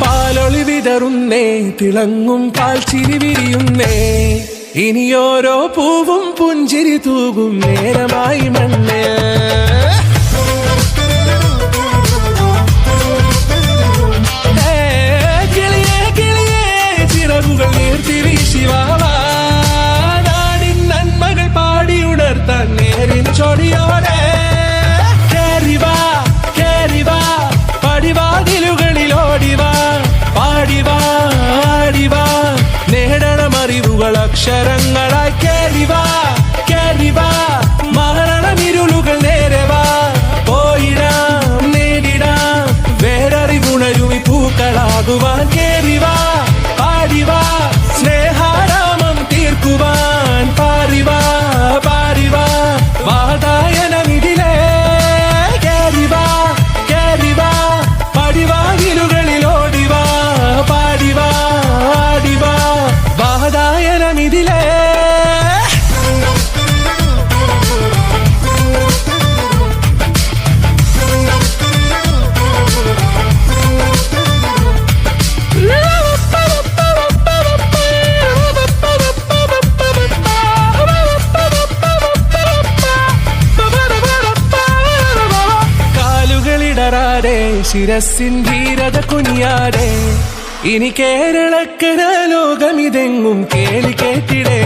പാലൊളി വിതറുന്നേ, തിളങ്ങും പാൽച്ചിരി വിരിയുന്നേ, ഇനിയോരോ പൂവും പുഞ്ചിരി തൂകും നേരമായി മണ്ണേ. കിളിയേ കിളിയേ ചിറകുകൾ നീർത്തി വീശിവാവാ, നാടിൻ നന്മകൾ പാടിയുണർത്താൻ നേരിൻ ചൊടിയോടെ. കേറിവാ കേറിവാ പടിവാതിലുകളിൽ ഓടിവാ, പാടിവാ ആടിവാ നേടണമറിവുകൾ അക്ഷരങ്ങളായി. കേറിവാ കേറിവാ മരണമിരുളുകൾ നേരവാ, പോയിടാം നേടിടാം വേററിവുണരുമി പൂക്കളാകുവാൻ. കേറിവാ പാടിവാ സ്നേഹാരാമം തീർക്കുവാൻ, പാറിവാ പാറിവാ വാതായനമിതിലേ. കേറിവാ കേറിവാ പടിവാതിലുകളിൽ ഓടിവാ, പാടിവാ ആടിവാ വാതായനമിതിലേ. കാലുകളിടറാതെ ശിരസിൻ ധീരത കുനിയാതെ, ഇനി കേരളക്കര ലോകമിതെങ്ങും കേളി കേട്ടിടേ.